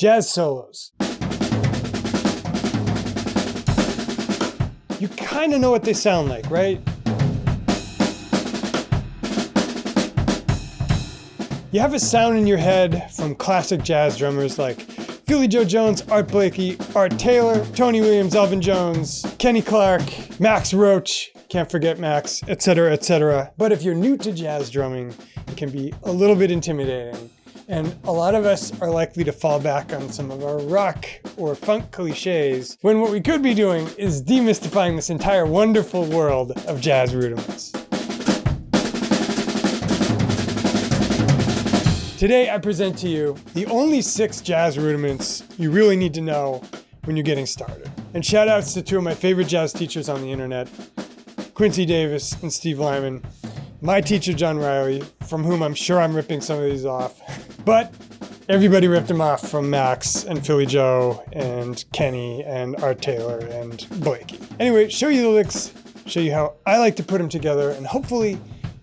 Jazz solos. You kind of know what they sound like, right? You have a sound in your head from classic jazz drummers like Philly Joe Jones, Art Blakey, Art Taylor, Tony Williams, Elvin Jones, Kenny Clark, Max Roach, can't forget Max, etc., etc. But if you're new to jazz drumming, it can be a little bit intimidating. And a lot of us are likely to fall back on some of our rock or funk cliches, when what we could be doing is demystifying this entire wonderful world of jazz rudiments. Today I present to you the only 6 jazz rudiments you really need to know when you're getting started. And shout outs to 2 of my favorite jazz teachers on the internet, Quincy Davis and Steve Lyman. My teacher, John Riley, from whom I'm sure I'm ripping some of these off. But everybody ripped them off from Max and Philly Joe and Kenny and Art Taylor and Blakey. Anyway, show you the licks, show you how I like to put them together, and hopefully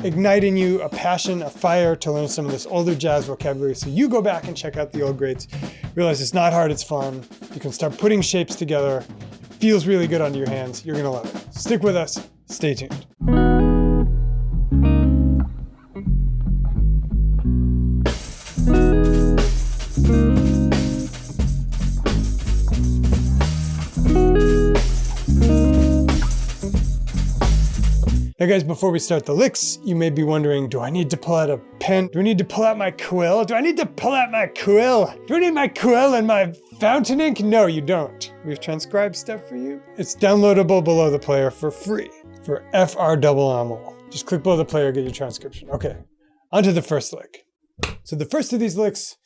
ignite in you a passion, a fire to learn some of this older jazz vocabulary so you go back and check out the old greats. Realize it's not hard, it's fun. You can start putting shapes together. It feels really good under your hands. You're gonna love it. Stick with us. Stay tuned. Now guys, before we start the licks, you may be wondering, do I need to pull out a pen? Do I need to pull out my quill? Do I need to pull out my quill? Do I need my quill and my fountain ink? No, you don't. We've transcribed stuff for you. It's downloadable below the player for free for FR. Just click below the player, get your transcription. Okay, on to the first lick. So the first of these licks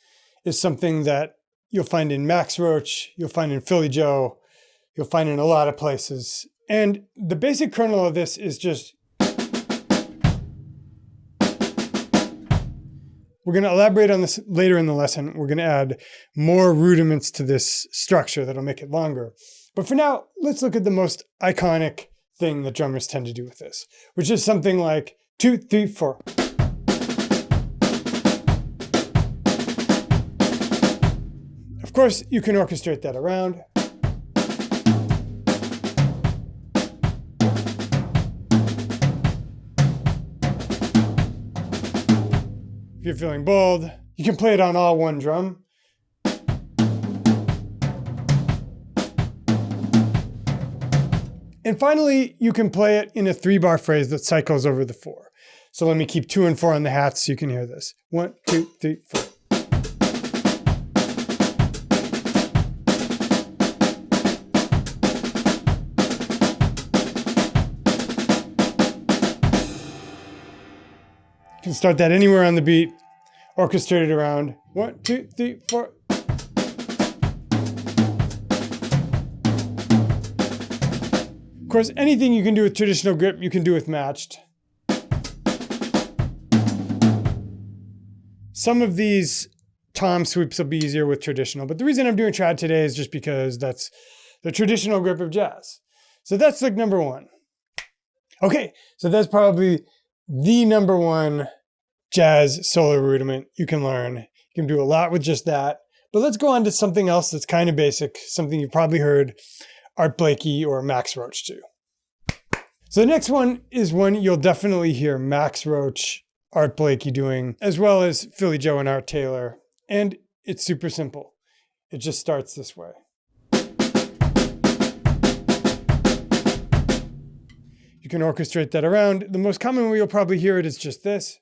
is something that you'll find in Max Roach, you'll find in Philly Joe, you'll find in a lot of places. And the basic kernel of this is just, we're going to elaborate on this later in the lesson. We're going to add more rudiments to this structure that'll make it longer. But for now, let's look at the most iconic thing that drummers tend to do with this, which is something like 2, 3, 4. Of course, you can orchestrate that around. If you're feeling bold, you can play it on all one drum. And finally, you can play it in a 3-bar phrase that cycles over the 4. So let me keep 2 and 4 on the hats so you can hear this. 1, 2, 3, 4. You can start that anywhere on the beat, orchestrate it around. 1, 2, 3, 4. Of course, anything you can do with traditional grip, you can do with matched. Some of these tom sweeps will be easier with traditional, but the reason I'm doing trad today is just because that's the traditional grip of jazz. So that's lick number 1. Okay, so that's probably the number 1 jazz solo rudiment you can learn. You can do a lot with just that. But let's go on to something else that's kind of basic, something you've probably heard Art Blakey or Max Roach do. So the next one is one you'll definitely hear Max Roach, Art Blakey doing, as well as Philly Joe and Art Taylor. And it's super simple. It just starts this way. You can orchestrate that around. The most common way you'll probably hear it is just this.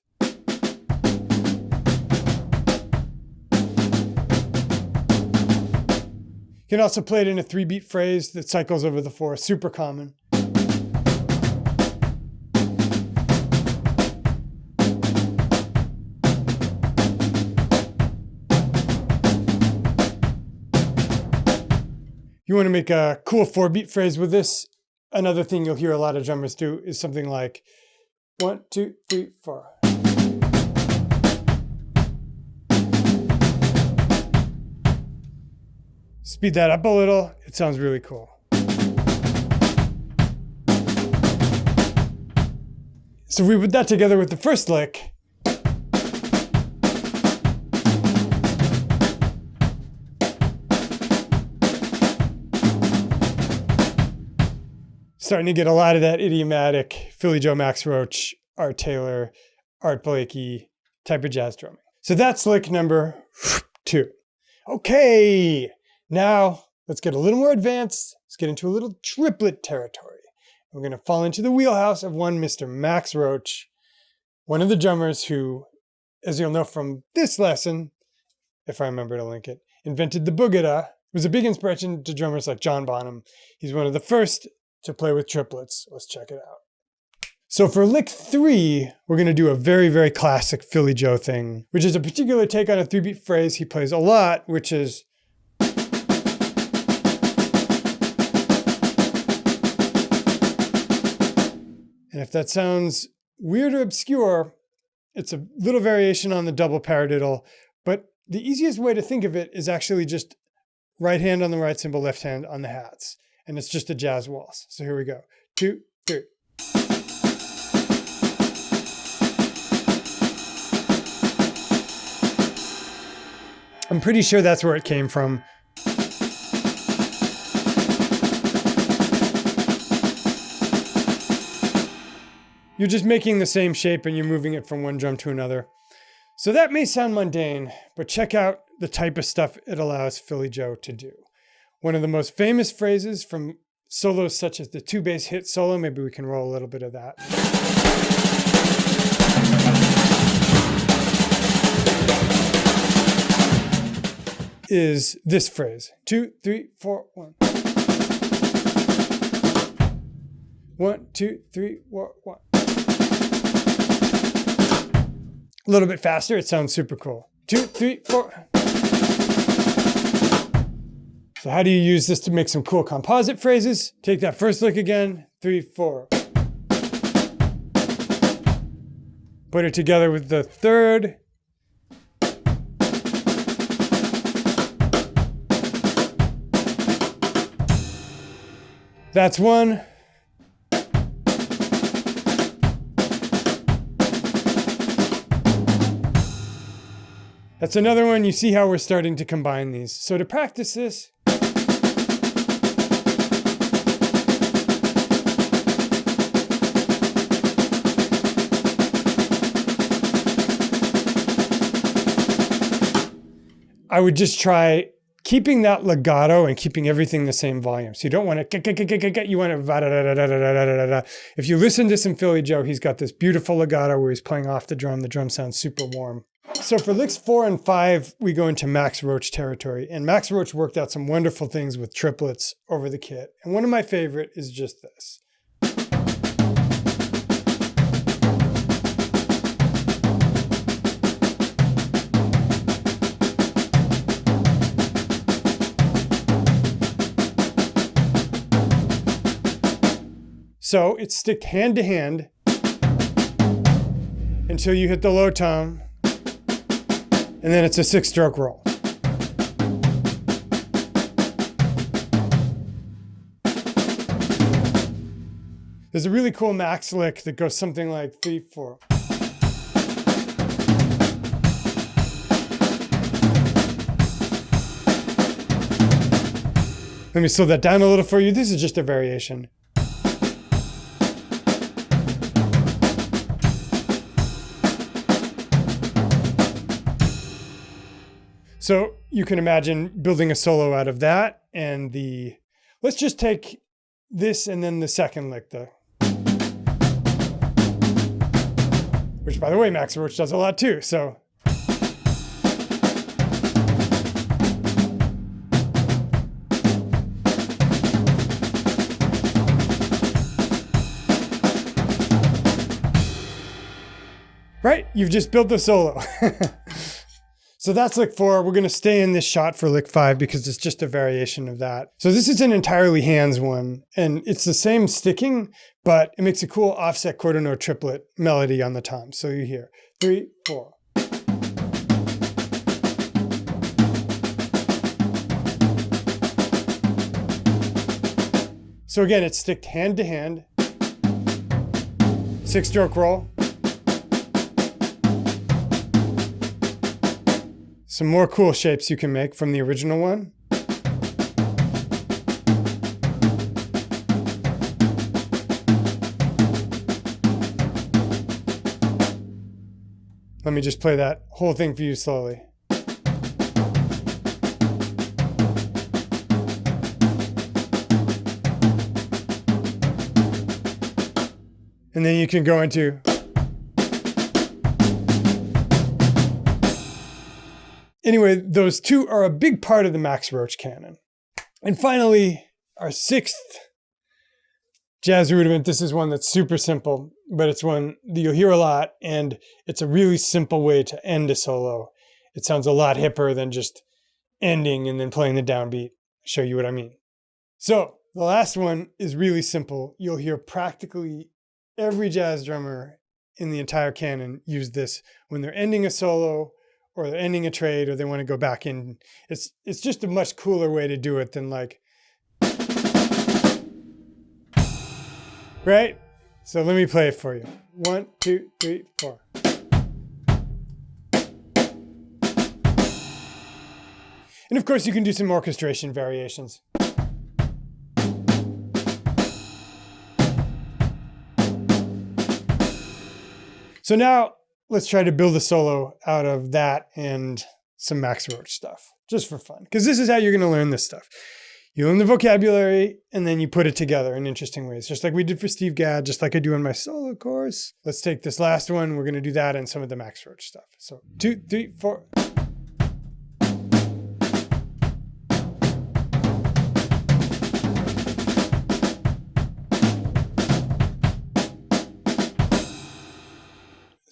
You can also play it in a 3-beat phrase that cycles over the 4, super common. You want to make a cool 4-beat phrase with this. Another thing you'll hear a lot of drummers do is something like 1, 2, 3, 4. Speed that up a little, it sounds really cool. So if we put that together with the first lick, starting to get a lot of that idiomatic Philly Joe, Max Roach, Art Taylor, Art Blakey type of jazz drumming. So that's lick number 2. Okay, now let's get a little more advanced. Let's get into a little triplet territory. We're going to fall into the wheelhouse of one Mr. Max Roach, one of the drummers who, as you'll know from this lesson, if I remember to link it, invented the boogada, was a big inspiration to drummers like John Bonham. He's one of the first to play with triplets. Let's check it out. So for lick 3, we're going to do a very, very classic Philly Joe thing, which is a particular take on a 3-beat phrase he plays a lot, which is and if that sounds weird or obscure, it's a little variation on the double paradiddle, but the easiest way to think of it is actually just right hand on the right cymbal, left hand on the hats. And it's just a jazz waltz. So here we go. 2, 3. I'm pretty sure that's where it came from. You're just making the same shape and you're moving it from one drum to another. So that may sound mundane, but check out the type of stuff it allows Philly Joe to do. One of the most famous phrases from solos such as the 2-bass hit solo, maybe we can roll a little bit of that, is this phrase. 2, 3, 4, 1. 1, 2, 3, 4, 1. A little bit faster, it sounds super cool. 2, 3, 4. So how do you use this to make some cool composite phrases? Take that first lick again, 3, 4. Put it together with the third. That's one. That's another one. You see how we're starting to combine these. So to practice this, I would just try keeping that legato and keeping everything the same volume. So you don't want to, you want to, if you listen to some Philly Joe, he's got this beautiful legato where he's playing off the drum. The drum sounds super warm. So for licks 4 and 5, we go into Max Roach territory. And Max Roach worked out some wonderful things with triplets over the kit. And one of my favorite is just this. So it's sticked hand to hand until you hit the low tone. And then it's a 6-stroke roll. There's a really cool Max lick that goes something like 3, 4. Let me slow that down a little for you. This is just a variation. So you can imagine building a solo out of that and let's just take this and then the second lick, which by the way, Max Roach does a lot too, so. Right, you've just built the solo. So that's lick 4. We're going to stay in this shot for lick 5 because it's just a variation of that. So this is an entirely hands one, and it's the same sticking, but it makes a cool offset quarter note triplet melody on the tom. So you hear 3, 4. So again, it's sticked hand to hand, 6-stroke roll. Some more cool shapes you can make from the original one. Let me just play that whole thing for you slowly. And then you can go into. Anyway, those two are a big part of the Max Roach canon. And finally, our sixth jazz rudiment. This is one that's super simple, but it's one that you'll hear a lot, and it's a really simple way to end a solo. It sounds a lot hipper than just ending and then playing the downbeat. I'll show you what I mean. So the last one is really simple. You'll hear practically every jazz drummer in the entire canon use this when they're ending a solo or they're ending a trade or they want to go back in. It's just a much cooler way to do it than like, right? So let me play it for you. 1, 2, 3, 4. And of course you can do some orchestration variations. So now let's try to build a solo out of that and some Max Roach stuff, just for fun. Because this is how you're going to learn this stuff. You learn the vocabulary and then you put it together in interesting ways, just like we did for Steve Gadd, just like I do in my solo course. Let's take this last one. We're going to do that and some of the Max Roach stuff. So 2, 3, 4.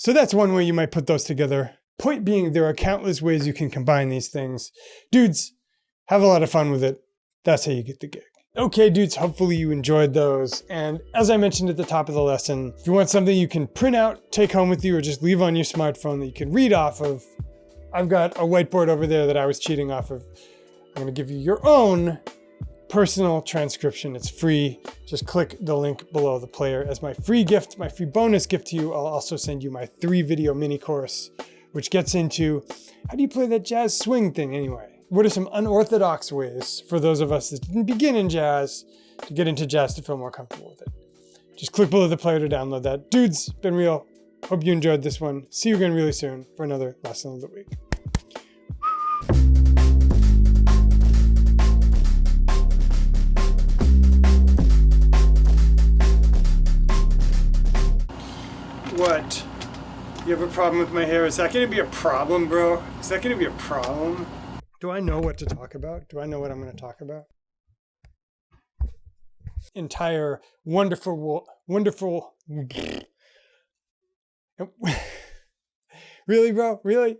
So that's one way you might put those together. Point being, there are countless ways you can combine these things. Dudes, have a lot of fun with it. That's how you get the gig. Okay, dudes, hopefully you enjoyed those. And as I mentioned at the top of the lesson, if you want something you can print out, take home with you, or just leave on your smartphone that you can read off of, I've got a whiteboard over there that I was cheating off of. I'm going to give you your own personal transcription. It's free. Just click the link below the player as my free gift, my free bonus gift to you. I'll also send you my 3-video mini course, which gets into how do you play that jazz swing thing anyway? What are some unorthodox ways for those of us that didn't begin in jazz to get into jazz to feel more comfortable with it? Just click below the player to download that. Dudes, been real. Hope you enjoyed this one. See you again really soon for another lesson of the week. What? You have a problem with my hair? Is that going to be a problem, bro? Is that going to be a problem? Do I know what to talk about? Do I know what I'm going to talk about? Entire wonderful. Really, bro? Really?